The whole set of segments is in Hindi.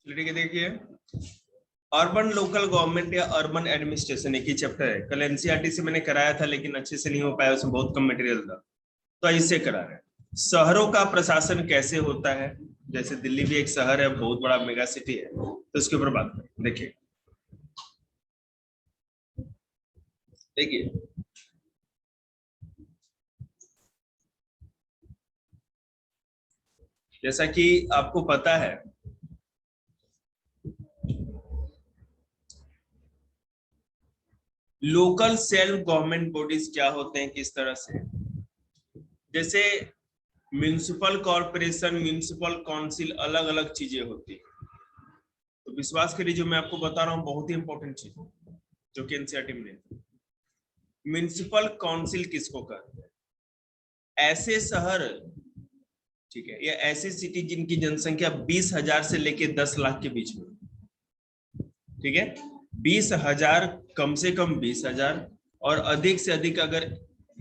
ठीक है, देखिए अर्बन लोकल गवर्नमेंट या अर्बन एडमिनिस्ट्रेशन एक ही चैप्टर है। कल एनसीईआरटी से मैंने कराया था लेकिन अच्छे से नहीं हो पाया, उसमें बहुत कम मटेरियल था, तो इससे करा रहे हैं। शहरों का प्रशासन कैसे होता है, जैसे दिल्ली भी एक शहर है, बहुत बड़ा मेगा सिटी है, तो इसके ऊपर बात करें। देखिए देखिए जैसा कि आपको पता है लोकल सेल्फ गवर्नमेंट बॉडीज क्या होते हैं, किस तरह से, जैसे म्युनिसिपल कॉर्पोरेशन, म्युनिसिपल काउंसिल, अलग अलग चीजें होती है। तो विश्वास करिए जो मैं आपको बता रहा हूँ बहुत ही इंपॉर्टेंट चीज है जो कि एनसीईआरटी में नहीं। म्युनिसिपल काउंसिल किसको कहते हैं? ऐसे शहर, ठीक है, या ऐसी सिटी जिनकी जनसंख्या 20,000 से लेके 10 लाख के बीच में, ठीक है, 20,000, कम से कम 20,000 और अधिक से अधिक अगर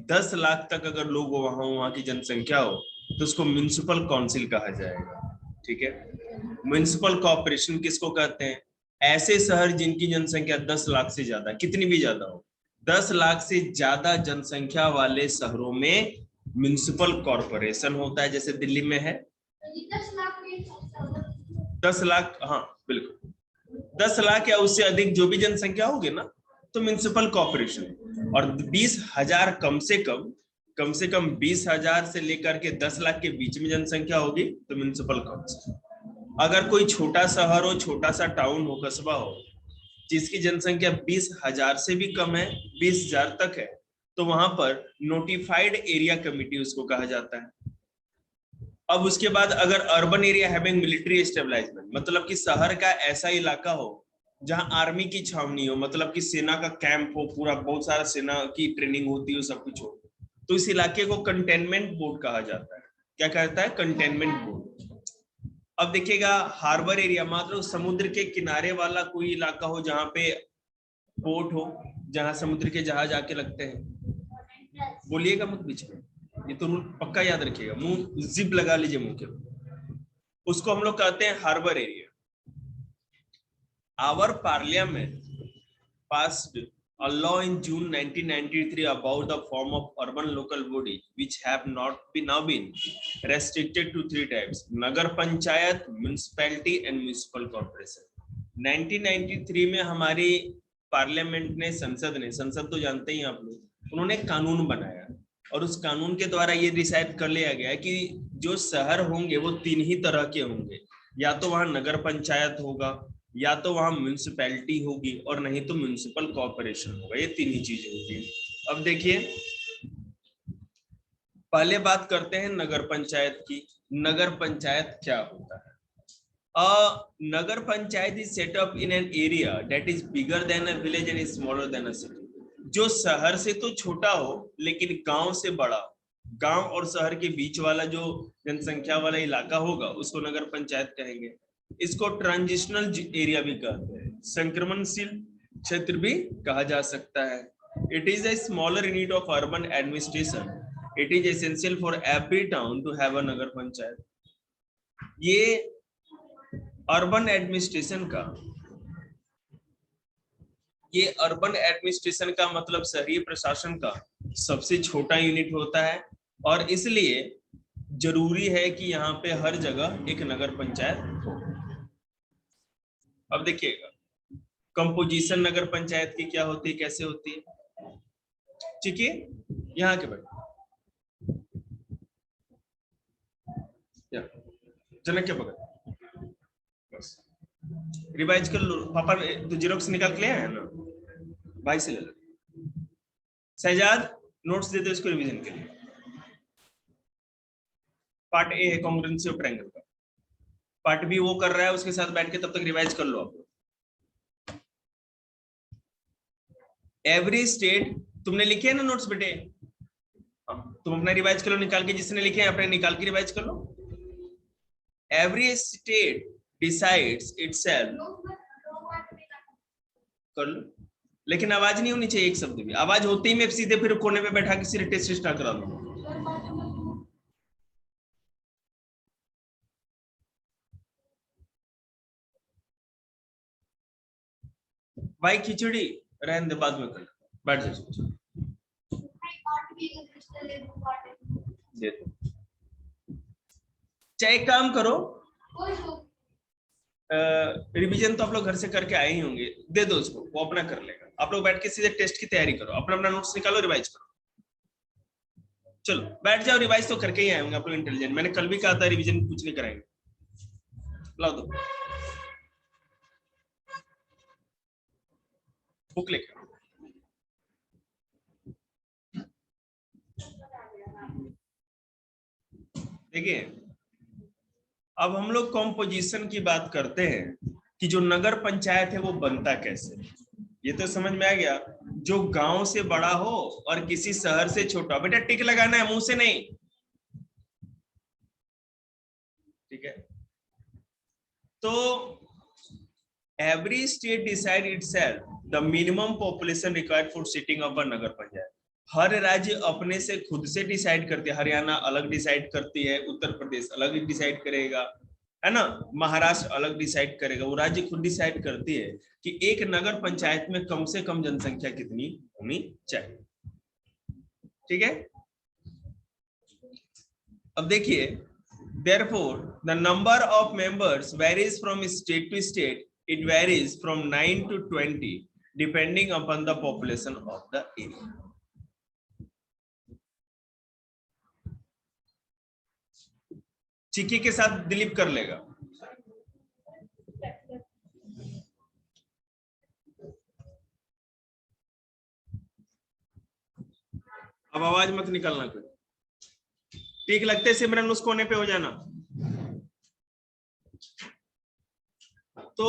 10 लाख तक अगर लोग वहां की जनसंख्या हो तो उसको म्युनिसिपल काउंसिल कहा जाएगा। ठीक है, म्युनिसिपल कॉर्पोरेशन किसको कहते हैं? ऐसे शहर जिनकी जनसंख्या 10 लाख से ज्यादा, कितनी भी ज्यादा हो, 10 लाख से ज्यादा जनसंख्या वाले शहरों में म्युनिसिपल कॉर्पोरेशन होता है, जैसे दिल्ली में है 10 लाख, हाँ बिल्कुल 10 लाख या उससे अधिक जो भी जनसंख्या होगी ना, तो म्युनिसिपल कॉर्पोरेशन। और 20,000 कम से कम 20,000 से लेकर के 10 लाख के बीच में जनसंख्या होगी तो म्युनिसिपल काउंसिल। अगर कोई छोटा शहर हो, छोटा सा टाउन हो, कस्बा हो, जिसकी जनसंख्या 20,000 से भी कम है, 20,000 तक है, तो वहां पर नोटिफाइड एरिया कमिटी उसको कहा जाता है। अब उसके बाद अगर urban area having military establishment, मतलब कि शहर का ऐसा इलाका हो जहां आर्मी की छावनी हो, मतलब कि सेना का कैंप हो, पूरा बहुत सारा सेना की ट्रेनिंग होती हो, सब कुछ हो, तो इस इलाके को कंटेनमेंट बोर्ड कहा जाता है। क्या कहता है? Containment board. अब देखिएगा हार्बर एरिया, मतलब समुद्र के किनारे वाला कोई इलाका हो जहां पे पोर्ट हो, जहां समुद्र के जहाज आके लगते हैं। बोलिएगा मत बीच में, ये तो रूल पक्का याद रखिएगा, मुंह जिप लगा लीजिए मुंह के, उसको हम लोग कहते हैं harbour area. Our parliament passed a law in June 1993 about the form of urban local body which have not been now been restricted to three types: nagar panchayat, municipality and municipal corporation। 1993 में हमारी पार्लियामेंट ने, संसद तो जानते ही आप लोग, उन्होंने कानून बनाया और उस कानून के द्वारा ये डिसाइड कर लिया गया कि जो शहर होंगे वो 3 ही तरह के होंगे, या तो वहां नगर पंचायत होगा, या तो वहां म्युनिसिपैलिटी होगी, और नहीं तो म्युनिसिपल कॉर्पोरेशन होगा। ये 3 ही चीजें होती है। अब देखिए पहले बात करते हैं नगर पंचायत की। नगर पंचायत क्या होता है? Nagar panchayat is set up in an area that is bigger than a village and smaller than a city. जो शहर से तो छोटा हो लेकिन गांव से बड़ा, गांव और शहर के बीच वाला जो जनसंख्या वाला इलाका होगा उसको नगर पंचायत कहेंगे। इसको ट्रांजिशनल एरिया भी कहते हैं, संक्रमणशील क्षेत्र भी कहा जा सकता है। It is a smaller unit of urban administration. It is essential for every town to have a नगर पंचायत। ये अर्बन एडमिनिस्ट्रेशन का, ये अर्बन एडमिनिस्ट्रेशन का मतलब शहरी प्रशासन का सबसे छोटा यूनिट होता है, और इसलिए जरूरी है कि यहाँ पे हर जगह एक नगर पंचायत हो। अब देखिएगा कंपोजिशन नगर पंचायत की क्या होती है, कैसे होती है। ठीक है, यहाँ के भाई जनक के बगल, बस रिवाइज कर लो। पापा तो जीरोक्स निकाल के ले आया ना, भाई से ले लो। शहजाद नोट्स दे दो इसको रिवीजन के लिए। पार्ट ए है कॉन्ग्रुएंसी ऑफ ट्रायंगल का, पार्ट बी वो कर रहा है, उसके साथ बैठ के तब तक रिवाइज कर लो आप। एवरी स्टेट, तुमने लिखे है ना नोट्स बेटे, तुम अपना रिवाइज कर लो निकाल के, जिसने लिखे हैं अपने निकाल के रिवाइज कर लो। एवरी स्टेट डिसाइड्स इटसेल्फ, कर लो, लेकिन आवाज नहीं होनी चाहिए एक शब्द भी। आवाज होते ही मैं सीधे फिर कोने पे बैठा के सीधे टेस्ट स्टार्ट करा दूंगा। भाई खिचड़ी रहने दे, बाद में कर, बैठ जा, दे दो। चाहे एक काम करो, रिवीजन तो आप लोग घर से करके आए ही होंगे, दे दो उसको, वो अपना कर लेगा। आप लोग बैठ के सीधे टेस्ट की तैयारी करो, अपना अपना नोट्स निकालो, रिवाइज करो। चलो बैठ जाओ, रिवाइज तो करके ही आए होंगे आप लोग, इंटेलिजेंट। मैंने कल भी कहा था रिवीजन कुछ नहीं कराएंगे। लाओ दो बुक लेकर। देखिए अब हम लोग कॉम्पोजिशन की बात करते हैं कि जो नगर पंचायत है वो बनता कैसे। ये तो समझ में आ गया, जो गांव से बड़ा हो और किसी शहर से छोटा। बेटा टिक लगाना है, मुंह से नहीं, ठीक है। तो every state decide itself the minimum population required for sitting of a नगर पंचायत। हर राज्य अपने से खुद से डिसाइड करते हैं। हरियाणा अलग डिसाइड करती है, उत्तर प्रदेश अलग डिसाइड करेगा, है ना, महाराष्ट्र अलग डिसाइड करेगा। वो राज्य खुद डिसाइड करती है कि एक नगर पंचायत में कम से कम जनसंख्या कितनी होनी चाहिए, ठीक है। अब देखिए, therefore the number of members varies from state to state. It varies from 9 to 20 depending upon the population of the area. चिक्की के साथ दिलीप कर लेगा। अब आवाज मत निकालना कोई, ठीक लगते सिमरन उस कोने पे हो जाना। तो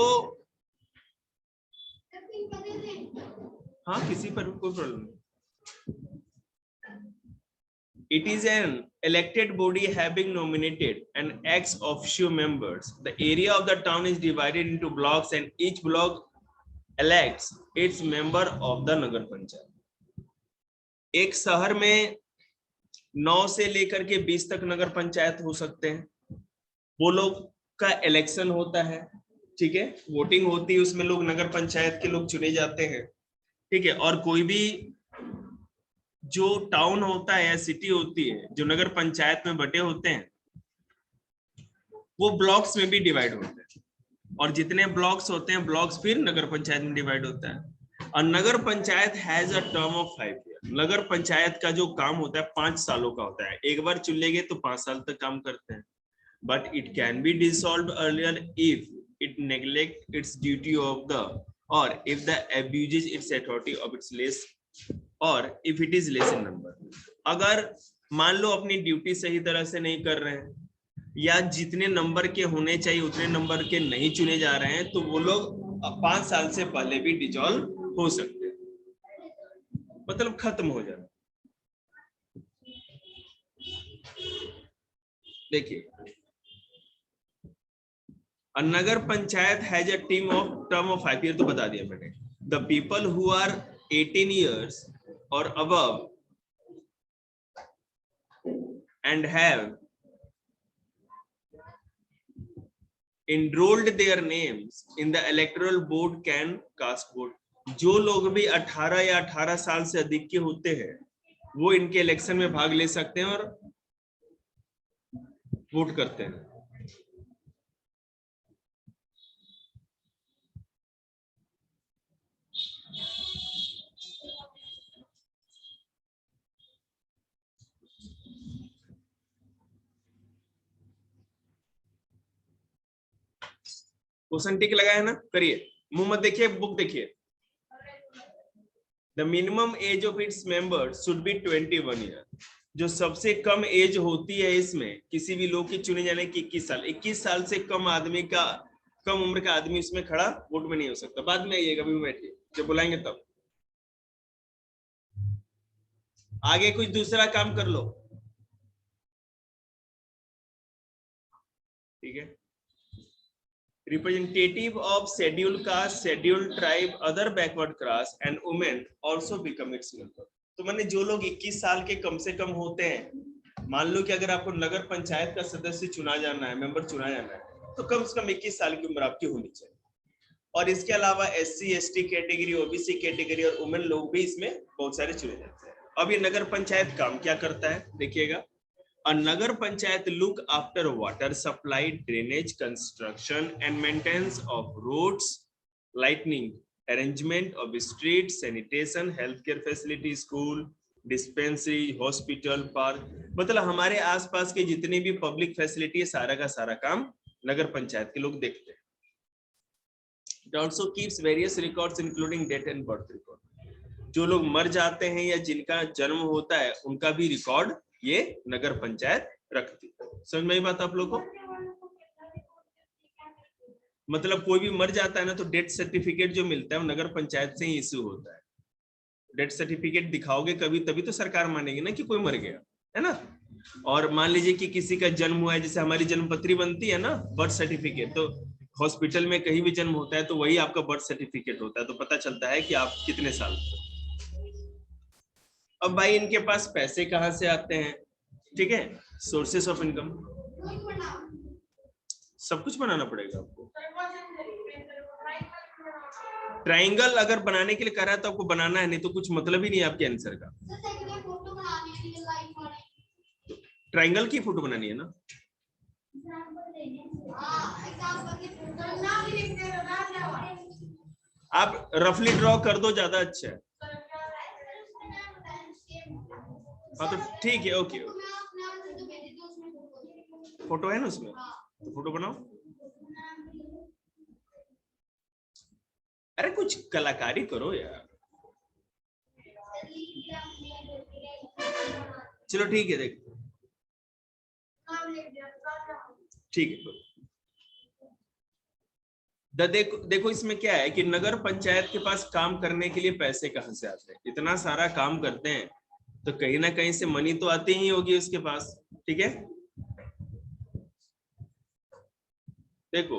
हाँ किसी पर कोई प्रॉब्लम नहीं। It is an elected body having nominated an ex officio members. The area of the town is divided into blocks and each block elects its member of the nagar panchayat. एक शहर में 9 से लेकर के 20 तक नगर पंचायत हो सकते हैं। वो लोग का इलेक्शन होता है, ठीक है, वोटिंग होती है, उसमें लोग नगर पंचायत के लोग चुने जाते हैं, ठीक है। और कोई भी जो टाउन होता है या सिटी होती है जो नगर पंचायत में बटे होते हैं, वो ब्लॉक्स में भी डिवाइड होते हैं, और जितने ब्लॉक्स होते हैं ब्लॉक्स फिर नगर पंचायत में डिवाइड होता है। और nagar panchayat has a term of 5 year. नगर पंचायत का जो काम होता है 5 सालों का होता है। एक बार चुन लेंगे तो 5 साल तक काम करते हैं। But it can be dissolved earlier if it neglect its duty of the, और if the abuses its authority of its less, और if it is less in number. अगर मान लो अपनी ड्यूटी सही तरह से नहीं कर रहे हैं, या जितने नंबर के होने चाहिए उतने नंबर के नहीं चुने जा रहे हैं, तो वो लोग 5 साल से पहले भी डिसॉल्व हो सकते हैं, मतलब खत्म हो जाए। देखिए, nagar panchayat has a team of term of 5 year, तो बता दिया मैंने। The people who are 18 years or above and have enrolled their names in the electoral board can cast vote. जो लोग भी 18 या 18 साल से अधिक के होते हैं वो इनके इलेक्शन में भाग ले सकते हैं और वोट करते हैं। क्वेश्चन टिक लगाया ना, करिए, मुंह मत देखिए, बुक देखिए। The minimum age of its members should be 21 year. जो सबसे कम एज होती है इसमें किसी भी लोग की चुने जाने की 21 साल। 21 साल से कम आदमी का, कम उम्र का आदमी इसमें खड़ा वोट में नहीं हो सकता। बाद में आइएगा, अभी बैठिए, जब बुलाएंगे तब। आगे कुछ दूसरा काम कर लो, ठीक है। Representative of scheduled caste, scheduled tribe, other backward class and women also become its member. तो मैंने जो लोग 21 साल के कम से कम होते हैं, मान लो कि अगर आपको नगर पंचायत का सदस्य चुना जाना है, मेंबर चुना जाना है, तो कम से कम 21 साल की उम्र आपकी होनी चाहिए। और इसके अलावा SC ST category, OBC category और वुमेन लोग भी इसमें बहुत सारे चुने जाते हैं। अब ये नगर पंचायत काम क्या करता है देखिएगा। Nagar panchayat look after water supply, drainage, construction and maintenance of roads, lightning, arrangement of street, sanitation, health care facility, school, dispensary, hospital, park, मतलब हमारे आसपास के जितनी भी पब्लिक फैसिलिटी है सारा का सारा काम नगर पंचायत के लोग देखते हैं। It also keeps various records including death and birth record. जो लोग मर जाते हैं या जिनका जन्म होता है उनका भी रिकॉर्ड ये नगर पंचायत रखती है। समझ में आई बात आप लोगों को? मतलब कोई भी मर जाता है ना तो डेथ सर्टिफिकेट जो मिलता है वो नगर पंचायत से ही इश्यू होता है। डेथ सर्टिफिकेट दिखाओगे कभी तभी तो सरकार मानेगी ना कि कोई मर गया, है ना। और मान लीजिए कि किसी का जन्म हुआ है, जैसे हमारी जन्म पत्री बनती है ना, बर्थ सर्टिफिकेट, तो हॉस्पिटल में कहीं भी जन्म होता है तो वही आपका बर्थ सर्टिफिकेट होता है, तो पता चलता है कि आप कितने साल। अब भाई इनके पास पैसे कहां से आते हैं, ठीक है, सोर्सेस ऑफ इनकम, सब कुछ बनाना पड़ेगा आपको। ट्राइंगल अगर बनाने के लिए करा तो आपको बनाना है, नहीं तो कुछ मतलब ही नहीं है आपके आंसर का। ट्राइंगल की फोटो बनानी है ना, आप रफली ड्रॉ कर दो, ज्यादा अच्छा है। हाँ तो ठीक है, ओके। फोटो है ना उसमें, तो फोटो बनाओ। अरे कुछ कलाकारी करो यार। चलो ठीक है, देखो ठीक है। देखो इसमें क्या है कि नगर पंचायत के पास काम करने के लिए पैसे कहां से आते हैं, इतना सारा काम करते हैं तो कहीं ना कहीं से मनी तो आती ही होगी उसके पास, ठीक है। देखो,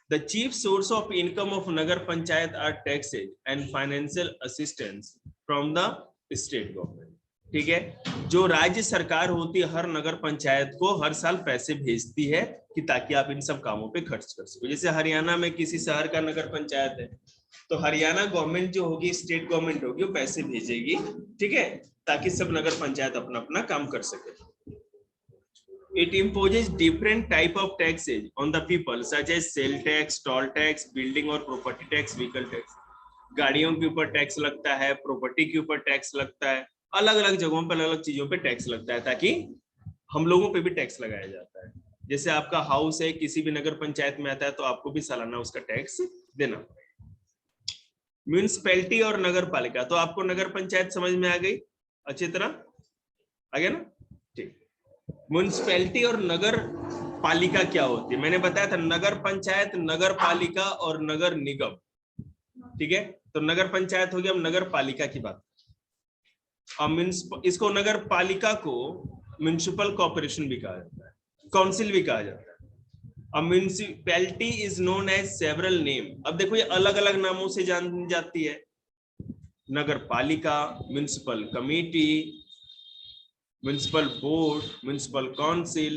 the chief source of income of nagar panchayat are taxes and financial assistance from the state government, ठीक है। जो राज्य सरकार होती है हर नगर पंचायत को हर साल पैसे भेजती है कि ताकि आप इन सब कामों पे खर्च कर सको। जैसे हरियाणा में किसी शहर का नगर पंचायत है तो हरियाणा गवर्नमेंट जो होगी, स्टेट गवर्नमेंट होगी, वो पैसे भेजेगी, ठीक है, ताकि सब नगर पंचायत अपना अपना काम कर सके। It imposes different type of taxes on the people such as sale tax, toll tax, building और property tax, vehicle tax. गाड़ियों के ऊपर टैक्स लगता है, प्रॉपर्टी के ऊपर टैक्स लगता है, अलग अलग जगहों पर अलग अलग चीजों पे टैक्स लगता है ताकि हम लोगों पे भी टैक्स लगाया जाता है। जैसे आपका हाउस है, किसी भी नगर पंचायत में आता है तो आपको भी सालाना उसका टैक्स देना पड़ेगा। म्यूनिसिपैलिटी और नगर पालिका, तो आपको नगर पंचायत समझ में आ गई अच्छी तरह, आ गया ना, ठीक। म्यूनिसिपैलिटी और नगर पालिका क्या होती है, मैंने बताया था नगर पंचायत, नगर पालिका और नगर निगम, ठीक है। तो नगर पंचायत हो गया, अब नगर पालिका की बात। इसको नगर पालिका को म्युनिसिपल कॉर्पोरेशन भी कहा जाता है, काउंसिल भी कहा जाता है। अब municipality is known as several name. अब देखो ये अलग अलग नामों से जानी जाती है, नगर पालिका, municipal committee, municipal board, municipal council,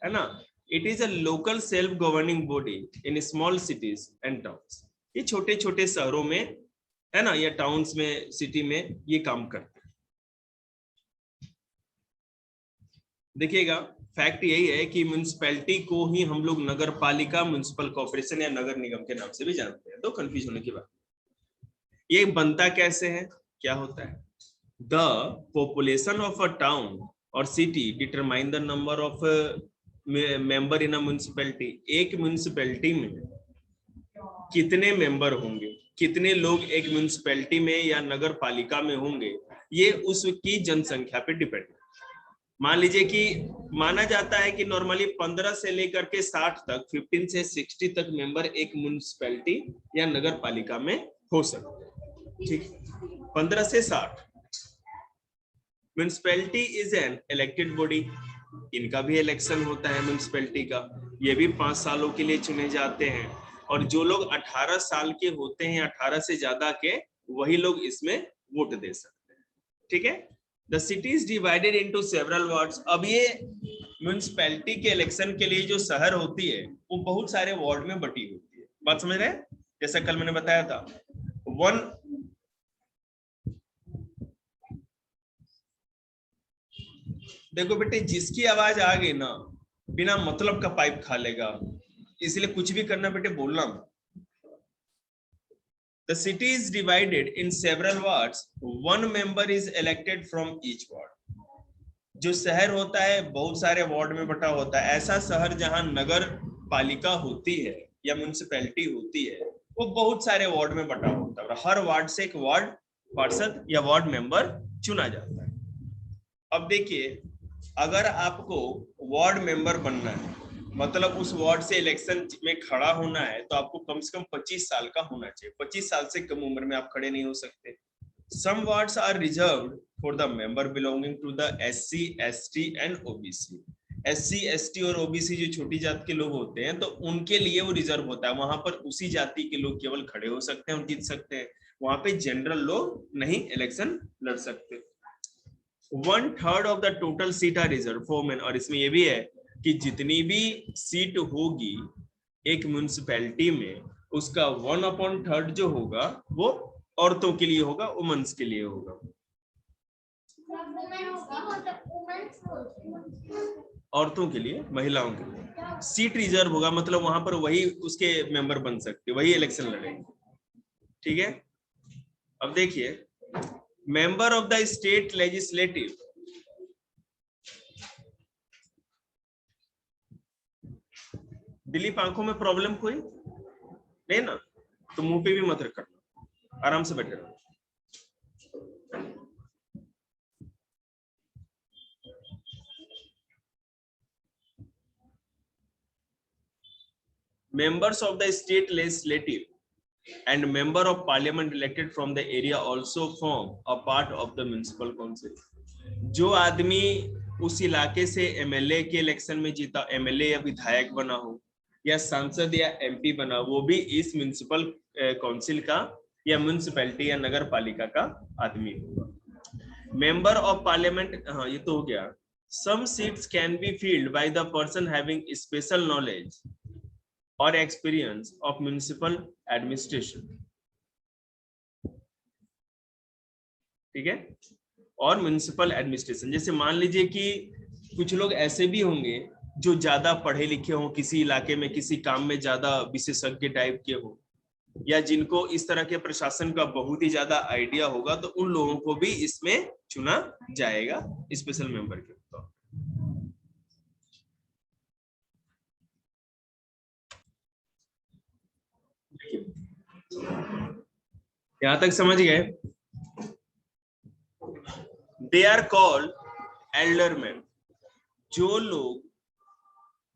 है ना। It is a local self governing body in small cities and towns. ये छोटे छोटे शहरों में, है ना, या टाउन्स में, सिटी में ये काम करते हैं। देखिएगा फैक्ट यही है कि म्युनिसिपैलिटी को ही हम लोग नगर पालिका, म्युनिसिपल कॉर्पोरेशन या नगर निगम के नाम से भी जानते हैं, तो कंफ्यूज होने की बात। ये बनता कैसे है, क्या होता है? The population of a town और city determine the number of member in a municipality. एक म्युनिसिपैलिटी में कितने मेंबर होंगे, कितने लोग एक म्युनिसिपैलिटी में या नगर पालिका में होंगे, ये उसकी जनसंख्या पे डिपेंड है। मान लीजिए कि माना जाता है कि नॉर्मली 15 से लेकर के 60 तक, 15 से 60 तक मेंबर एक म्युनिसिपैलिटी या नगर पालिका में हो सकते हैं, ठीक, 15 से 60। Municipality is an elected body, इनका भी इलेक्शन होता है म्युनिसिपैलिटी का, ये भी 5 सालों के लिए चुने जाते हैं। और जो लोग 18 साल के होते हैं, 18 से ज्यादा के, वही लोग इसमें वोट दे सकते हैं, ठीक है। The city is divided into several wards. अब ये म्युनिसिपैलिटी के इलेक्शन के लिए जो शहर होती है वो बहुत सारे वार्ड में बटी होती है। बात समझ रहे हैं? जैसा कल मैंने बताया था, वन देखो बेटे, जिसकी आवाज आ गई ना, बिना मतलब का पाइप खा लेगा, इसलिए कुछ भी करना बेटे बोलना। The city is divided in several wards. One member is elected from each ward. जो शहर होता है बहुत सारे वार्ड में बटा होता है। ऐसा शहर जहां नगर पालिका होती है या म्युनिसिपैलिटी होती है, वो बहुत सारे वार्ड में बटा होता है और हर वार्ड से एक वार्ड पार्षद या वार्ड मेंबर चुना जाता है। अब देखिए, अगर आपको वार्ड मेंबर बनना है, मतलब उस वार्ड से इलेक्शन में खड़ा होना है, तो आपको कम से कम 25 साल का होना चाहिए। 25 साल से कम उम्र में आप खड़े नहीं हो सकते। Some wards are reserved for the member belonging to the SC, ST and OBC. SC, ST और OBC जो छोटी जात के लोग होते हैं, तो उनके लिए वो रिजर्व होता है। वहां पर उसी जाति के लोग केवल खड़े हो सकते हैं और जीत सकते हैं। वहां पे जनरल लोग नहीं इलेक्शन लड़ सकते। 1/3 of the total seat are reserve for men. और इसमें यह भी है कि जितनी भी सीट होगी एक म्युनिसिपैलिटी में, उसका 1/3 जो होगा वो औरतों के लिए होगा, वुमेन्स के लिए होगा। औरतों के लिए, महिलाओं के लिए सीट रिजर्व होगा, मतलब वहां पर वही उसके मेंबर बन सकते, वही इलेक्शन लड़ेंगे। ठीक है, अब देखिए, member of the state legislative, Dilip आंखों में प्रॉब्लम कोई नहीं ना? तो मुंह पे भी मत रखना, आराम से बैठे रहो। Members of the state legislative and member of parliament elected from the area also form a part of the municipal council. जो आदमी उस इलाके से एमएलए के इलेक्शन में जीता, एमएलए या विधायक बना हो या सांसद या एमपी बना, वो भी इस म्युनिसिपल काउंसिल का या म्युनिसिपैलिटी या नगर पालिका का आदमी होगा। मेंबर ऑफ पार्लियामेंट, हाँ ये तो हो गया। Some seats can be filled by the person having special knowledge or experience of municipal administration. ठीक है, और म्युनिसिपल एडमिनिस्ट्रेशन, जैसे मान लीजिए कि कुछ लोग ऐसे भी होंगे जो ज्यादा पढ़े लिखे हों, किसी इलाके में किसी काम में ज्यादा विशेषज्ञ टाइप के हो, या जिनको इस तरह के प्रशासन का बहुत ही ज्यादा आइडिया होगा, तो उन लोगों को भी इसमें चुना जाएगा स्पेशल मेंबर के तौर पर। यहां तक समझ गए? They are called alderman. जो लोग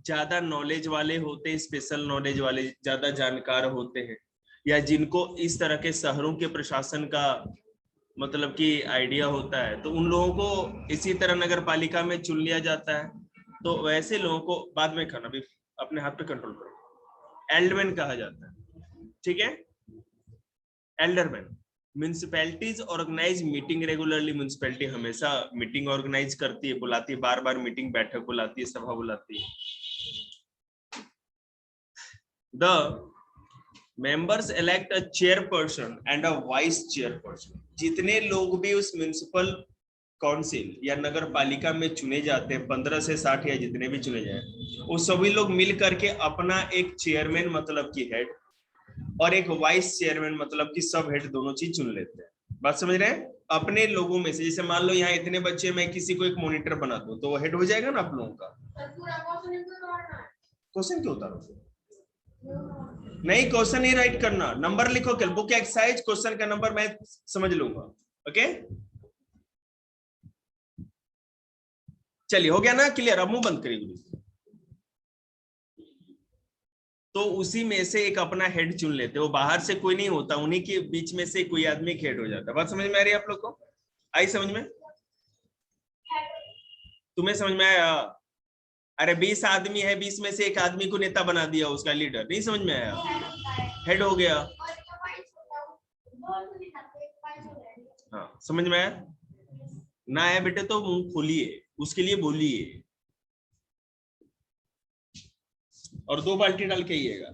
ज्यादा नॉलेज वाले होते हैं, स्पेशल नॉलेज वाले, ज्यादा जानकार होते हैं, या जिनको इस तरह के शहरों के प्रशासन का मतलब कि आइडिया होता है, तो उन लोगों को इसी तरह नगर पालिका में चुन लिया जाता है। तो वैसे लोगों को बाद में खाना भी अपने हाथ पे कंट्रोल करो, एल्डरमैन कहा जाता है। ठीक है, alderman. Municipalities organize meeting regularly. Municipality हमेशा मीटिंग ऑर्गेनाइज करती है, बुलाती है, बार बार मीटिंग बैठक बुलाती है, सभा बुलाती है। The members elect a chairperson and a vice chairperson. जितने लोग भी उस म्युनिसिपल काउंसिल या नगर पालिका में चुने जाते हैं, 15 से 60 या जितने भी चुने जाए, वो सभी लोग मिल करके अपना एक चेयरमैन मतलब की हेड और एक वाइस चेयरमैन मतलब की सब हेड, दोनों चीज चुन लेते हैं। बात समझ रहे हैं? अपने लोगों में से, जैसे मान लो यहाँ इतने बच्चे, मैं किसी को एक मॉनिटर बना दूं, तो वो हेड हो जाएगा ना आप लोगों का। क्वेश्चन क्यों उतारो? नहीं, क्वेश्चन ही राइट करना, नंबर लिखो, कल बुक एक्सरसाइज, क्वेश्चन का नंबर मैं समझ लूंगा। ओके, चलिए, हो गया ना क्लियर? अब मुंह बंद करिए। तो उसी में से एक अपना हेड चुन लेते, वो बाहर से कोई नहीं होता, उन्हीं के बीच में से कोई आदमी हेड हो जाता। बात समझ में आ रही है आप लोग को? आई समझ में? तुम्हें समझ में आया? अरे 20 आदमी है, 20 में से एक आदमी को नेता बना दिया, उसका लीडर। नहीं समझ में आया? हेड हो गया। हाँ, समझ में आया ना? आया बेटे तो मुंह खोलिए, उसके लिए बोलिए, और 2 बाल्टी डाल के आइएगा।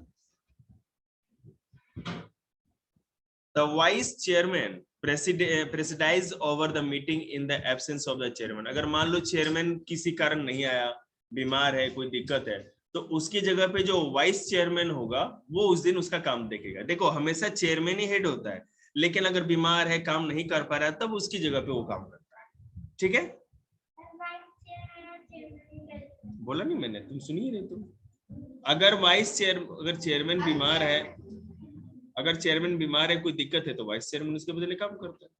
The vice chairman presides over the meeting in the absence of the chairman. अगर मान लो चेयरमैन किसी कारण नहीं आया, बीमार है, कोई दिक्कत है, तो उसकी जगह पे जो वाइस चेयरमैन होगा वो उस दिन उसका काम देखेगा। देखो हमेशा चेयरमैन ही हेड होता है, लेकिन अगर बीमार है, काम नहीं कर पा रहा है, तब उसकी जगह पे वो काम करता है। ठीक है, बोला नहीं मैंने, तुम सुनिए नहीं तुम। अगर चेयरमैन बीमार है, अगर चेयरमैन बीमार है, कोई दिक्कत है, तो वाइस चेयरमैन उसके बदले काम करता है।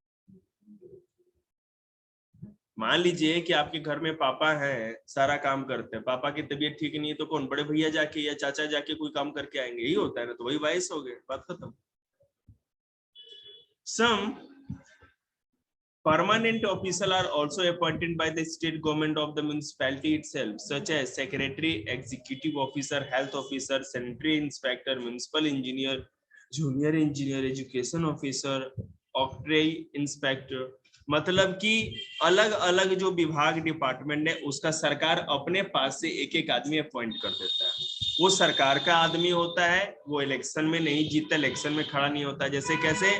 मान लीजिए कि आपके घर में पापा हैं, सारा काम करते हैं, पापा की तबीयत ठीक नहीं है, तो कौन, बड़े भैया जाके या चाचा जाके कोई काम करके आएंगे, यही होता है ना, तो वही वाइस हो गए, बात खत्म। Some permanent officials are also appointed by the state government of the municipality itself, such as secretary, executive officer, health officer, sanitary inspector, municipal engineer, junior engineer, education officer, octroi inspector। मतलब कि अलग अलग जो विभाग डिपार्टमेंट है उसका सरकार अपने पास से एक एक आदमी अपॉइंट कर देता है। वो सरकार का आदमी होता है, वो इलेक्शन में नहीं जीतता, इलेक्शन में खड़ा नहीं होता। जैसे कैसे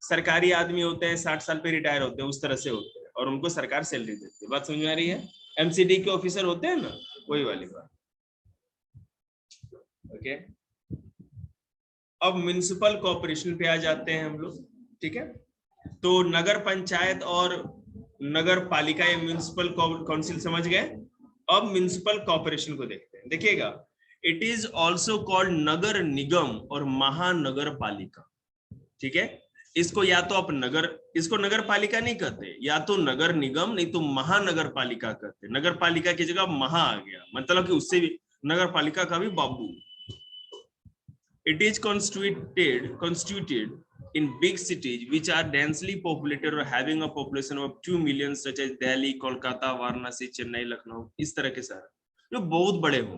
सरकारी आदमी होते हैं 60 साल पे रिटायर होते हैं, उस तरह से होते हैं, और उनको सरकार सैलरी देती है। बात समझ में आ रही है? एमसीडी के ऑफिसर होते हैं ना, वही वाली बात। ओके, अब म्युनिसिपल कॉर्पोरेशन पे आ जाते हैं हम लोग। ठीक है, तो नगर पंचायत और नगर पालिका या म्युनिसिपल काउंसिल समझ गए। अब म्युनिसिपल कॉर्पोरेशन को देखते हैं। देखिएगा, इट इज ऑल्सो कॉल्ड नगर निगम और महानगर पालिका। ठीक है, इसको या तो आप इसको नगर पालिका नहीं कहते, या तो नगर निगम, नहीं तो महानगर पालिका कहते। नगर पालिका की जगह महा आ गया, मतलब कि उससे भी नगर पालिका का भी बाबू। It is constituted in big cities which are densely populated or having a population of 2 million such as Delhi, Kolkata, Varanasi, Chennai, Lucknow. इस तरह के शहर जो बहुत बड़े हो,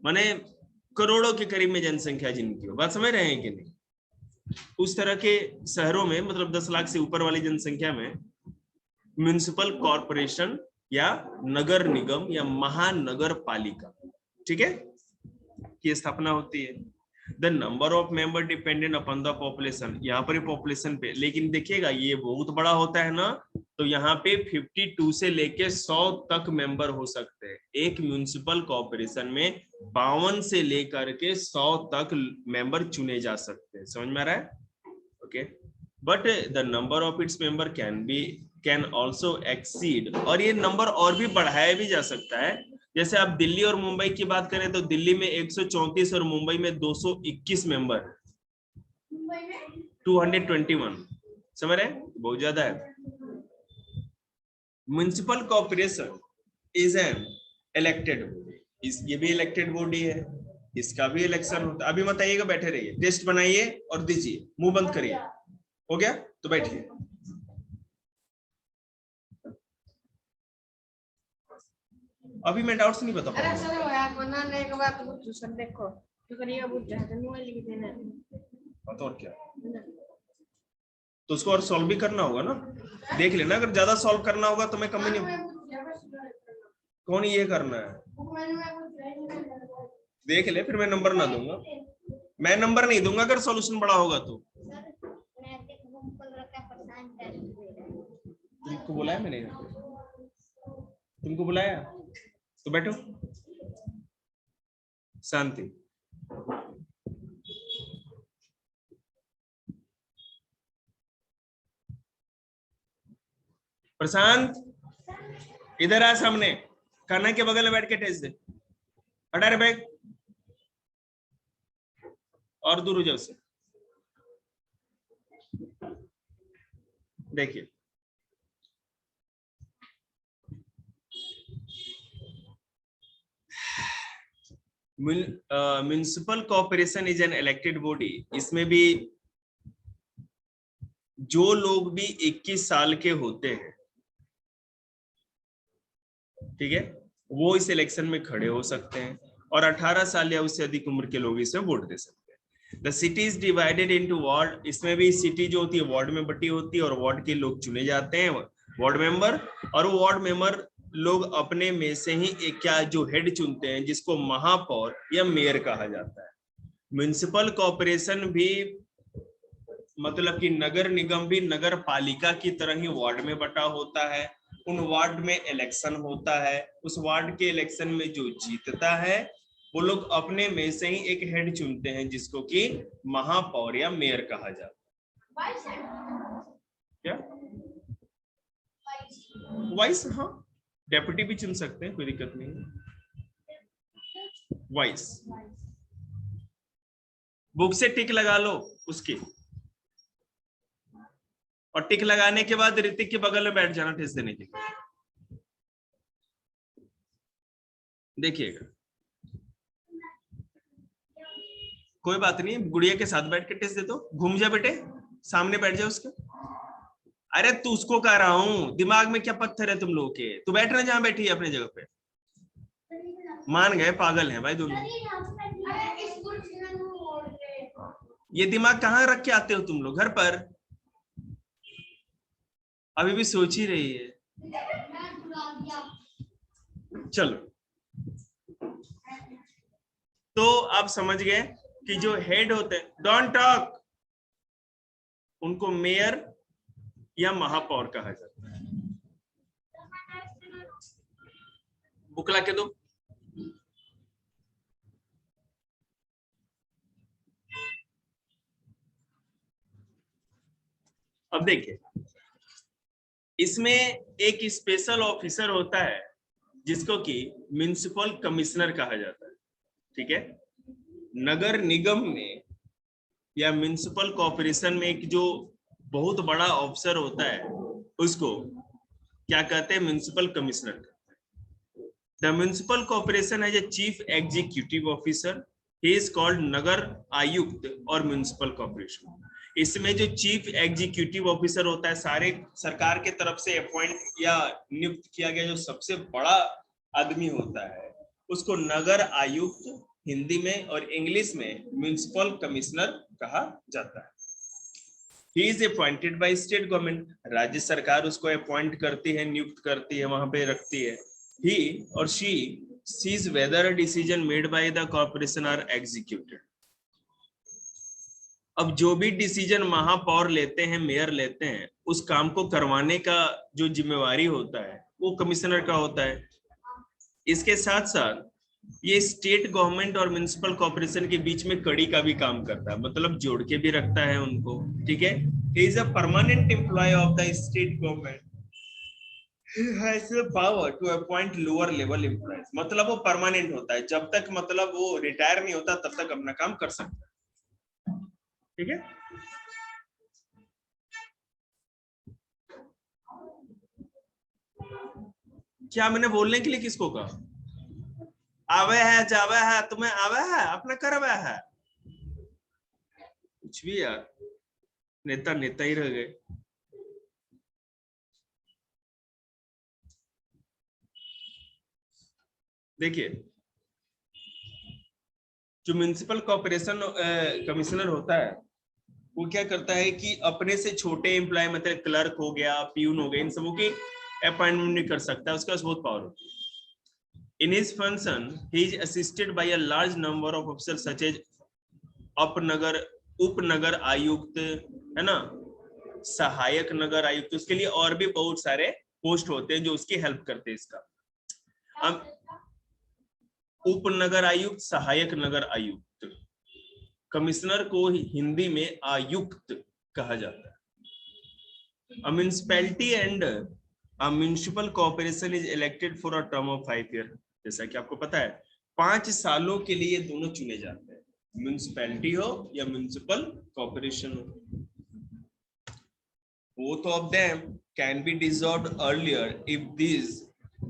माने करोड़ों के करीब में जनसंख्या जिनकी हो। बात समझ रहे हैं कि नहीं? उस तरह के शहरों में, मतलब 10 लाख से ऊपर वाली जनसंख्या में म्युनिसिपल कॉर्पोरेशन या नगर निगम या महानगर पालिका, ठीक है, की स्थापना होती है। The number of member dependent upon the population, यहाँ पर पॉपुलेशन पे, लेकिन देखिएगा ये बहुत बड़ा होता है ना, तो यहाँ पे 52 से लेके 100 तक मेंबर हो सकते हैं। एक म्युनिसिपल कॉर्पोरेशन में 52 से लेकर के 100 तक मेंबर चुने जा सकते हैं। समझ में आ रहा है? Okay, but the number of its member can also exceed, और ये नंबर और भी बढ़ाया भी जा सकता है। जैसे आप दिल्ली और मुंबई की बात करें तो दिल्ली में 134 और मुंबई में 221 मेंबर, 221। समझ रहे हैं? बहुत ज्यादा है। Municipal corporation is an elected body, ये भी इलेक्टेड बॉडी है, इसका भी इलेक्शन होता है। अभी मत आइएगा, बैठे रहिए, टेस्ट बनाइए और दीजिए, मुंह बंद करिए। हो गया तो बैठिए। अभी मैं डाउट्स नहीं बता पाऊंगा। तो और क्या, तो उसको और सॉल्व भी करना होगा ना, देख लेना। अगर ज्यादा सॉल्व करना होगा तो मैं कम नहीं, कौन ये करना है देख ले, फिर मैं नंबर ना दूंगा। मैं नंबर नहीं दूंगा अगर सॉल्यूशन बड़ा होगा तो। तुमको बुलाया मैंने, तुमको बुलाया तो बैठो, शांति। प्रशांत इधर आ सामने, कान्हा के बगल में बैठ के टेस्ट दे। हटा रे बैग, और दूर हो जाओ उससे। देखिए, municipal corporation is an elected body. इसमें भी जो लोग भी 21 साल के होते हैं, ठीक है, वो इस इलेक्शन में खड़े हो सकते हैं, और 18 साल या उससे अधिक उम्र के लोग इसमें वोट दे सकते हैं। The city is divided into ward. इसमें भी सिटी जो होती है वार्ड में बटी होती है, और वार्ड के लोग चुने जाते हैं, वार्ड मेंबर। और वो वार्ड मेंबर लोग अपने में से ही एक क्या जो हेड चुनते हैं, जिसको महापौर या मेयर कहा जाता है। म्युनिसिपल कॉर्पोरेशन भी मतलब कि नगर निगम भी नगर पालिका की तरह ही वार्ड में बटा होता है। उन वार्ड में इलेक्शन होता है, उस वार्ड के इलेक्शन में जो जीतता है वो लोग अपने में से ही एक हेड चुनते हैं जिसको कि महापौर या मेयर कहा जाता है। क्या वाइस? हाँ, डेप्यूटी भी चुन सकते हैं, कोई दिक्कत नहीं है। वाइस बुक से टिक लगा लो उसकी, और टिक लगाने के बाद ऋतिक के बगल में बैठ जाना टेस्ट देने के लिए। देखिएगा, कोई बात नहीं, गुड़िया के साथ बैठ के टेस्ट दे दो। घूम जा बेटे, सामने बैठ जा उसके। अरे तू उसको कह रहा हूं, दिमाग में क्या पत्थर है तुम लोगों के? तू बैठ ना जहां बैठी है अपने जगह पे। मान गए, पागल है भाई दोनों। ये दिमाग कहाँ रख के आते हो तुम लोग घर पर? अभी भी सोच ही रही है। चलो, तो आप समझ गए कि जो हेड होते हैं, डोंट टॉक, उनको मेयर या महापौर कहा जाता है। बुक ला के दो। अब देखिए, इसमें एक स्पेशल ऑफिसर होता है जिसको कि म्युनिसिपल कमिश्नर कहा जाता है। ठीक है, नगर निगम में या म्युनिसिपल कॉर्पोरेशन में एक जो बहुत बड़ा ऑफिसर होता है उसको क्या कहते हैं? Municipal commissioner. The municipal corporation है chief executive officer, he is called nagar ayukt और म्युनिसिपल कॉर्पोरेशन। इसमें जो चीफ एग्जीक्यूटिव ऑफिसर होता है, सारे सरकार के तरफ से अपॉइंट या नियुक्त किया गया जो सबसे बड़ा आदमी होता है, उसको नगर आयुक्त हिंदी में और इंग्लिश में म्युनिसिपल कमिश्नर कहा जाता है। He is appointed by state government, राज्य सरकार उसको अपॉइंट करती है, नियुक्त करती है, वहां पे रखती है। ही और she sees whether a decision made by the corporation are executed। अब जो भी डिसीजन महापौर लेते हैं, मेयर लेते हैं, उस काम को करवाने का जो जिम्मेवारी होता है वो कमिश्नर का होता है। इसके साथ साथ ये स्टेट गवर्नमेंट और म्युनिसिपल कॉर्पोरेशन के बीच में कड़ी का भी काम करता है, मतलब जोड़ के भी रखता है उनको। ठीक है, he is a permanent employ of the state government, has the power to appoint lower level employees। मतलब वो परमानेंट होता है, जब तक मतलब वो रिटायर नहीं होता तब तक अपना काम कर सकता है। ठीक है, क्या मैंने बोलने के लिए किसको कहा? आवे है, जावे है, तुम्हें आवे है, अपना करवे है, कुछ भी यार, नेता नेता ही रह गए। देखिए, जो म्युनिसिपल कॉर्पोरेशन कमिश्नर होता है वो क्या करता है कि अपने से छोटे एम्प्लॉय, मतलब क्लर्क हो गया, प्यून हो गया, इन सबों की अपॉइंटमेंट नहीं कर सकता, उसके पास बहुत पावर होती है। In his function, he is assisted by a large number of officers such as अपनगर, उपनगर आयुक्त, है ना, सहायक नगर आयुक्त, उसके लिए और भी बहुत सारे पोस्ट होते हैं जो उसकी हेल्प करते हैं इसका। अब उपनगर आयुक्त, सहायक नगर आयुक्त, कमिश्नर को हिंदी में आयुक्त कहा जाता है। A municipality and a municipal corporation is elected for a term of 5 years। जैसा कि आपको पता है 5 सालों के लिए दोनों चुने जाते हैं, म्युनिसिपैलिटी हो या म्युनिसिपल कॉर्पोरेशन हो। Both of them can be dissolved earlier if these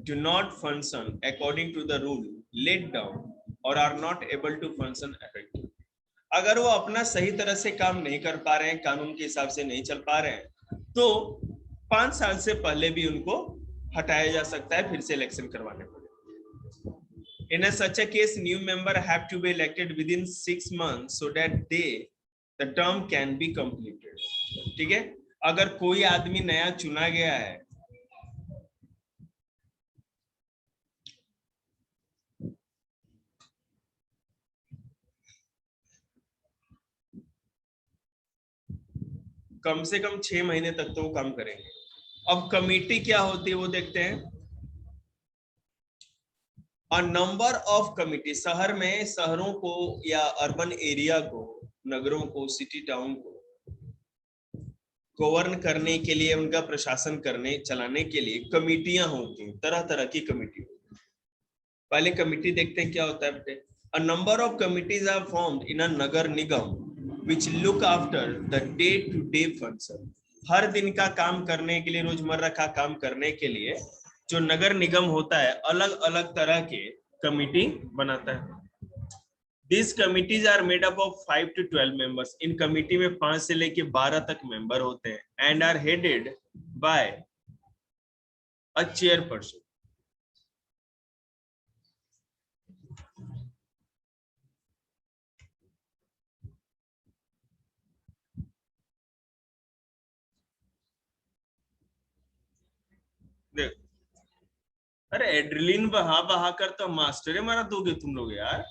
do not function according to the rule laid down or are not able to function effectively। अगर वो अपना सही तरह से काम नहीं कर पा रहे हैं, कानून के हिसाब से नहीं चल पा रहे हैं, तो 5 साल से पहले भी उनको हटाया जा सकता है, फिर से इलेक्शन करवाने पड़े। In a such a case, new member have to be elected within 6 months so that the term can be completed। ठीक है, अगर कोई आदमी नया चुना गया है कम से कम 6 महीने तक तो वो काम करेंगे। अब कमेटी क्या होती है वो देखते हैं। और नंबर ऑफ कमिटी, शहर में शहरों को या अर्बन एरिया को, नगरों को, सिटी टाउन को गवर्न करने के लिए, उनका प्रशासन करने चलाने के लिए कमिटियां होती हैं, तरह तरह की कमिटी। पहले कमिटी देखते हैं क्या होता है बेटे। A number of committees are formed in a nagar nigam which look after the day to day function. हर दिन का काम करने के लिए, रोजमर्रा का काम करने के लिए जो नगर निगम होता है अलग अलग तरह के कमिटी बनाता है। These committees are made up of 5 to 12 members. In committee में 5 से लेके 12 तक मेंबर होते हैं and are headed by a chairperson. अरे एड्रेलिन बहा बहा कर तो मास्टर मारा दोगे तुम लोग यार।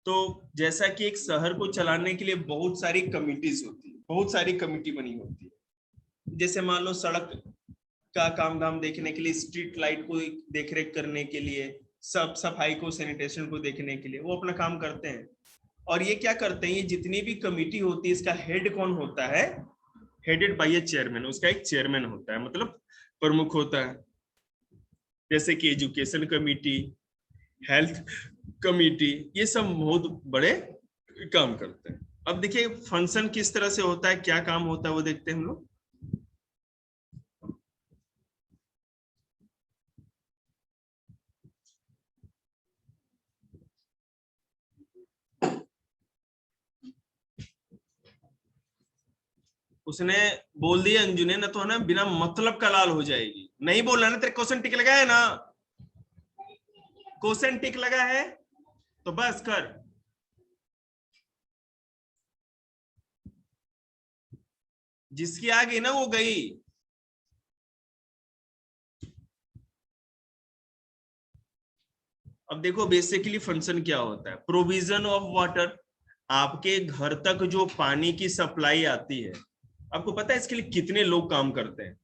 तो जैसा कि एक शहर को चलाने के लिए बहुत सारी कमिटीज होती है, बहुत सारी कमिटी बनी होती है। जैसे मान लो सड़क का काम धाम देखने के लिए, स्ट्रीट लाइट को देखरेख करने के लिए, सब सफाई को, सैनिटेशन को देखने के लिए वो अपना काम करते हैं। और ये क्या करते हैं, ये जितनी भी कमिटी होती है इसका हेड कौन होता है, हेडेड बाय ए चेयरमैन। उसका एक चेयरमैन होता है, मतलब प्रमुख होता है। जैसे कि एजुकेशन कमिटी, हेल्थ कमिटी, ये सब बहुत बड़े काम करते हैं। अब देखिए फंक्शन किस तरह से होता है, क्या काम होता है वो देखते हैं हम लोग। उसने बोल दिया अंजू ने, ना तो ना बिना मतलब का लाल हो जाएगी। नहीं बोलना ना, तेरे क्वेश्चन टिक लगा है ना, क्वेश्चन टिक लगा है तो बस कर। जिसकी आ गई ना वो गई। अब देखो बेसिकली फंक्शन क्या होता है, प्रोविजन ऑफ वाटर। आपके घर तक जो पानी की सप्लाई आती है, आपको पता है इसके लिए कितने लोग काम करते हैं।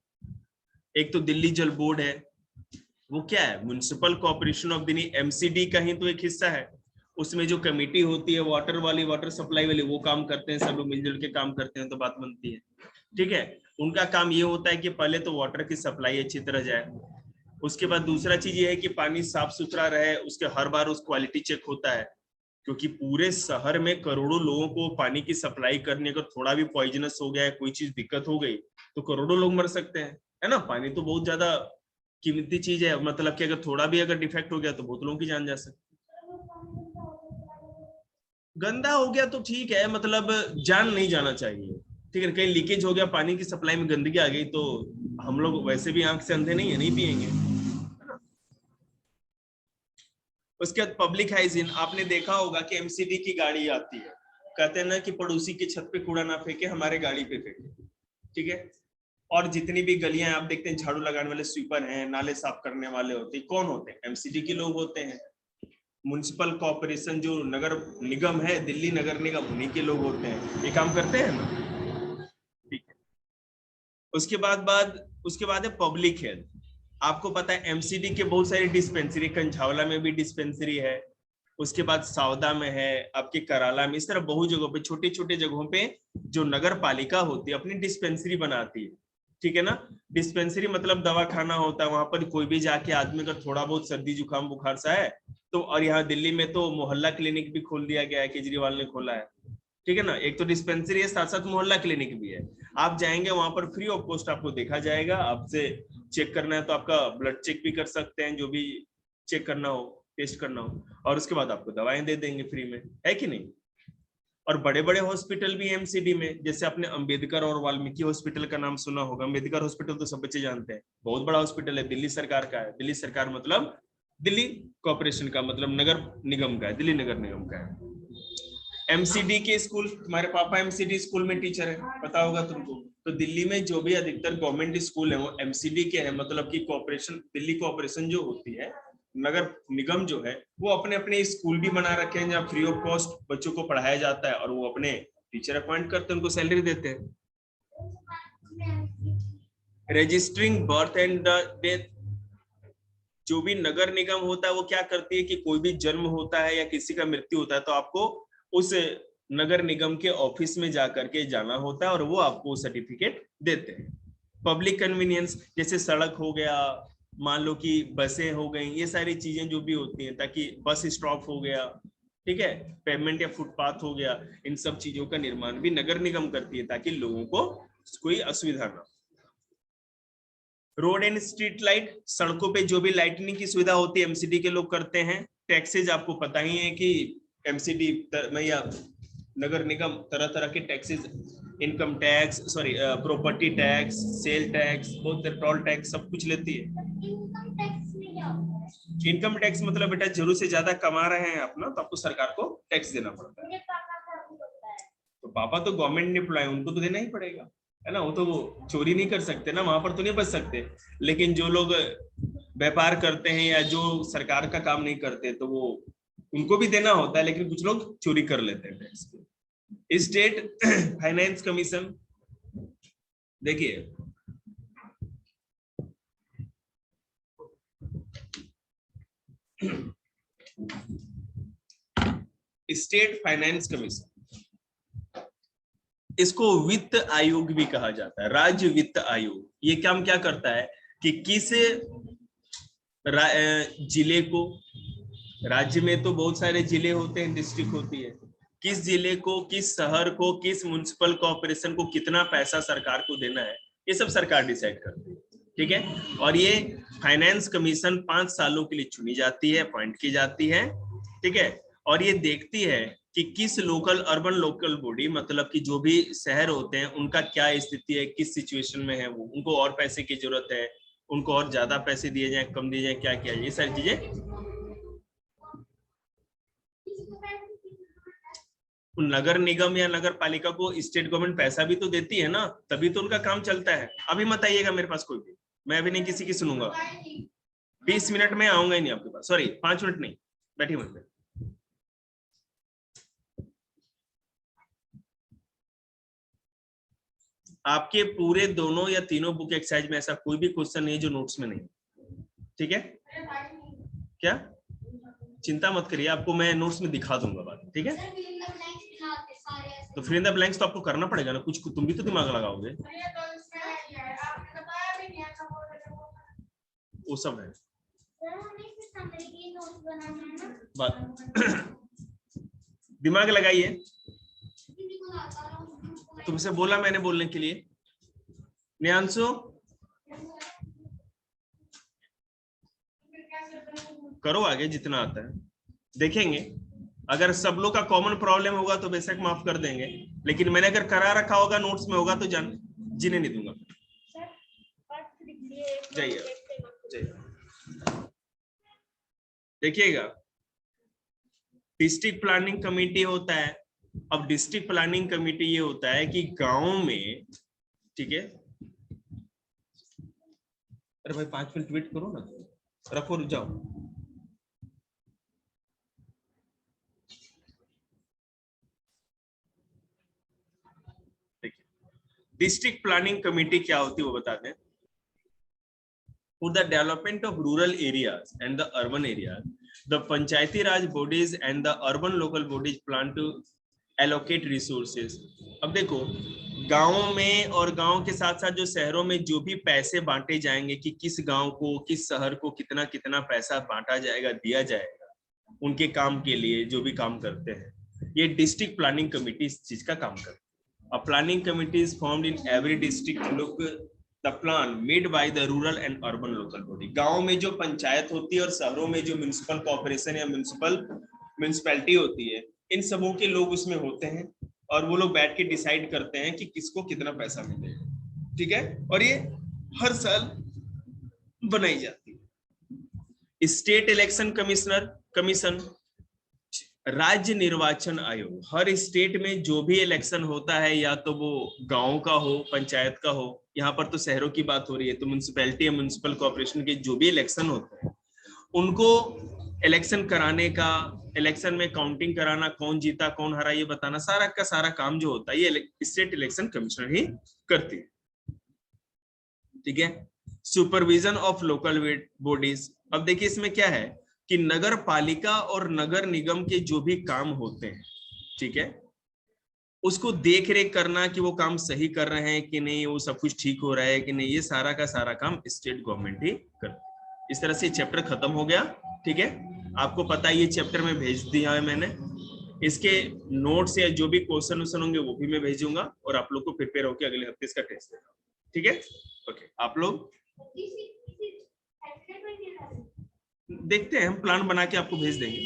एक तो दिल्ली जल बोर्ड है, वो क्या है, municipal corporation of Delhi, MCD का ही तो एक हिस्सा है। उसमें जो कमेटी होती है वाटर वाली, वाटर सप्लाई वाली, वो काम करते हैं, सब लोग मिलजुल के काम करते हैं तो बात बनती है। ठीक है, उनका काम ये होता है कि पहले तो वाटर की सप्लाई अच्छी तरह जाए, उसके बाद दूसरा चीज ये है कि पानी साफ सुथरा रहे, उसके हर बार उस क्वालिटी चेक होता है, क्योंकि पूरे शहर में करोड़ों लोगों को पानी की सप्लाई करने का थोड़ा भी पॉइजनस हो गया है, कोई चीज दिक्कत हो गई तो करोड़ों लोग मर सकते हैं, है ना। पानी तो बहुत ज्यादा कीमती चीज है, मतलब कि अगर थोड़ा भी अगर डिफेक्ट हो गया तो बहुत लोगों की जान जा सकती है। गंदा हो गया तो ठीक है, मतलब जान नहीं जाना चाहिए। ठीक है, कहीं लीकेज हो गया, पानी की सप्लाई में गंदगी आ गई तो हम लोग वैसे भी आंख से अंधे नहीं है, नहीं पिएंगे। उसके बाद पब्लिक हाइजीन, आपने देखा होगा कि एमसीडी की गाड़ी आती है, कहते हैं ना कि पड़ोसी की छत पे कूड़ा ना फेंके, हमारे गाड़ी पे फेंके। ठीक है, और जितनी भी गलियां आप देखते हैं, झाड़ू लगाने वाले स्वीपर हैं, नाले साफ करने वाले होते हैं, कौन होते हैं, एमसीडी के लोग होते हैं। म्युनिसिपल कॉर्पोरेशन जो नगर निगम है, दिल्ली नगर निगम, उन्हीं के लोग होते हैं, ये काम करते हैं ना। ठीक है, उसके बाद है पब्लिक हेल्थ। आपको पता है एमसीडी के बहुत सारी डिस्पेंसरी, कंझावला में भी डिस्पेंसरी है, उसके बाद सावदा में है, आपके कराला में, इस तरह बहुत जगहों पे, छोटी छोटी जगहों पे जो नगर पालिका होती है अपनी डिस्पेंसरी बनाती है। ठीक है ना, डिस्पेंसरी मतलब दवा खाना होता है, वहां पर कोई भी जाके आदमी का थोड़ा बहुत सर्दी जुकाम बुखार सा है तो, और यहाँ दिल्ली में तो मोहल्ला क्लिनिक भी खोल दिया गया है, केजरीवाल ने खोला है। ठीक है ना, एक तो डिस्पेंसरी है, साथ साथ मोहल्ला क्लिनिक भी है। आप जाएंगे वहां पर फ्री ऑफ कॉस्ट आपको देखा जाएगा, आपसे चेक करना है तो आपका ब्लड चेक भी कर सकते हैं, जो भी चेक करना हो, टेस्ट करना हो, और उसके बाद आपको दवाएं दे देंगे फ्री में, है कि नहीं। और बड़े बड़े हॉस्पिटल भी एमसीडी में, जैसे आपने अंबेडकर और वाल्मीकि हॉस्पिटल का नाम सुना होगा। अंबेडकर हॉस्पिटल तो सब बच्चे जानते हैं, बहुत बड़ा हॉस्पिटल है, दिल्ली सरकार का है। दिल्ली सरकार मतलब दिल्ली कॉर्पोरेशन का, मतलब नगर निगम का है, दिल्ली नगर निगम का है। एमसीडी के स्कूल, तुम्हारे पापा एमसीडी स्कूल में टीचर है, पता होगा तुमको। तो दिल्ली में जो भी अधिकतर गवर्नमेंट स्कूल है वो एमसीडी के हैं, मतलब कि कॉर्पोरेशन, दिल्ली कॉर्पोरेशन जो होती है नगर निगम जो है वो अपने अपने स्कूल भी बना रखे हैं जहाँ फ्री ऑफ कॉस्ट बच्चों को पढ़ाया जाता है और वो अपने टीचर अपॉइंट करते हैं, उनको सैलरी देते हैं। रजिस्टरिंग बर्थ एंड डेथ, जो भी नगर निगम होता है वो क्या करती है कि कोई भी जन्म होता है या किसी का मृत्यु होता है तो आपको उस नगर निगम के ऑफिस में जाकर के जाना होता है और वो आपको सर्टिफिकेट देते हैं। पब्लिक कन्वीनियंस, जैसे सड़क हो गया, मान लो कि बसें हो गई, ये सारी चीजें जो भी होती हैं, ताकि बस स्टॉप हो गया, ठीक है, पेमेंट या फुटपाथ हो गया, इन सब चीजों का निर्माण भी नगर निगम करती है ताकि लोगों को कोई असुविधा ना। रोड एंड स्ट्रीट लाइट, सड़कों पे जो भी लाइटनिंग की सुविधा होती है एमसीडी के लोग करते हैं। टैक्सेज आपको पता ही है कि एमसीडी में या नगर निगम तरह तरह के taxes, income tax, sorry property tax, sale tax, बहुत टोल टैक्स, सब कुछ लेती है। इनकम टैक्स मतलब बेटा जरूर से ज्यादा कमा रहे हैं अपना तो आपको सरकार को टैक्स देना पड़ता है। तो पापा तो गवर्नमेंट एम्प्लॉय, उनको तो देना ही पड़ेगा, है ना, वो तो वो चोरी नहीं कर सकते ना, वहां पर तो नहीं बच सकते। लेकिन जो लोग व्यापार करते हैं या जो सरकार का काम नहीं करते तो वो उनको भी देना होता है, लेकिन कुछ लोग चोरी कर लेते हैं टैक्स को। स्टेट फाइनेंस कमीशन, देखिए स्टेट फाइनेंस कमीशन, इसको वित्त आयोग भी कहा जाता है, राज्य वित्त आयोग। ये काम क्या करता है कि किस जिले को, राज्य में तो बहुत सारे जिले होते हैं, डिस्ट्रिक्ट होती है, किस जिले को, किस शहर को, किस म्युनिसिपल कॉर्पोरेशन को कितना पैसा सरकार को देना है, ये सब सरकार डिसाइड करती है, ठीक है। और ये फाइनेंस कमीशन 5 सालों के लिए चुनी जाती है, अपॉइंट की जाती है, ठीक है। और ये देखती है कि किस लोकल, अर्बन लोकल बॉडी, मतलब कि जो भी शहर होते हैं उनका क्या स्थिति है, किस सिचुएशन में है, वो उनको और पैसे की जरूरत है, उनको और ज्यादा पैसे दिए जाए, कम दिए जाए, क्या किया जाए, ये सारी चीजें। नगर निगम या नगर पालिका को स्टेट गवर्नमेंट पैसा भी तो देती है ना, तभी तो उनका काम चलता है। अभी मत आइएगा मेरे पास कोई भी, मैं अभी नहीं किसी की सुनूंगा। 20 मिनट में आऊंगा ही नहीं आपके पास, सॉरी 5 मिनट नहीं, बैठिए मत पे। आपके पूरे दोनों या तीनों बुक एक्सरसाइज में ऐसा कोई भी क्वेश्चन नहीं है जो नोट्स में नहीं, ठीक है। क्या चिंता मत करिए, आपको मैं नोट्स में दिखा दूंगा बाद, ठीक है। तो फिर इन द ब्लैंक्स तो आपको करना पड़ेगा ना, कुछ तुम भी तो दिमाग लगाओगे, वो सब है बात। दिमाग लगाइए, तुमसे बोला मैंने बोलने के लिए। नियांशु करो आगे जितना आता है, देखेंगे। अगर सब लोग का कॉमन प्रॉब्लम होगा तो बेशक माफ कर देंगे, लेकिन मैंने अगर करा रखा होगा नोट्स में होगा तो जीने नहीं दूंगा। जाइए देखिएगा, डिस्ट्रिक्ट प्लानिंग कमेटी होता है। अब डिस्ट्रिक्ट प्लानिंग कमेटी ये होता है कि गांव में, ठीक है, अरे भाई 5 मिनट वेट करो ना, रखो, रुक जाओ। डिस्ट्रिक्ट प्लानिंग कमेटी क्या होती है वो बताते हैं। For the development of rural areas and the urban areas, the Panchayati Raj bodies and the urban local bodies plan to allocate resources. अब देखो, गांवों में और गांव के साथ साथ जो शहरों में जो भी पैसे बांटे जाएंगे कि किस गांव को, किस शहर को कितना कितना पैसा बांटा जाएगा, दिया जाएगा उनके काम के लिए, जो भी काम करते हैं, ये डिस्ट्रिक्ट प्लानिंग कमेटी इस चीज का काम करती है। A planning committee is formed in every district to look the plan made by the rural and urban local body. गांव में जो पंचायत होती है और शहरों में जो म्युनिसिपल कॉर्पोरेशन या म्युनिसिपैलिटी होती है, इन सबों के लोग उसमें होते हैं और वो लोग बैठ के डिसाइड करते हैं कि किसको कितना पैसा मिलेगा, ठीक है। और ये हर साल बनाई जाती है। स्टेट इलेक्शन कमीशन, राज्य निर्वाचन आयोग, हर स्टेट में जो भी इलेक्शन होता है, या तो वो गांव का हो, पंचायत का हो, यहाँ पर तो शहरों की बात हो रही है, तो म्युनिसिपैलिटी या म्युनिसिपल कॉर्पोरेशन के जो भी इलेक्शन होते हैं उनको इलेक्शन कराने का, इलेक्शन में काउंटिंग कराना, कौन जीता कौन हरा ये बताना, सारा का सारा काम जो होता है ये स्टेट इलेक्शन कमिश्नर ही करती है। ठीक है। सुपरविजन ऑफ लोकल बॉडीज, अब देखिए इसमें क्या है कि नगर पालिका और नगर निगम के जो भी काम होते हैं, ठीक है, उसको देख रेख करना कि वो काम सही कर रहे हैं कि नहीं, वो सब कुछ ठीक हो रहा है कि नहीं, ये सारा का सारा काम स्टेट गवर्नमेंट ही करती है। इस तरह से चैप्टर खत्म हो गया। ठीक है, आपको पता है ये चैप्टर में भेज दिया है मैंने, इसके नोट्स या जो भी क्वेश्चन वोश्चन होंगे वो भी मैं भेजूंगा और आप लोग को प्रिपेयर होकर अगले हफ्ते इसका टेस्ट देगा। ठीक है, ओके। आप लोग देखते हैं, हम प्लान बना के आपको भेज देंगे।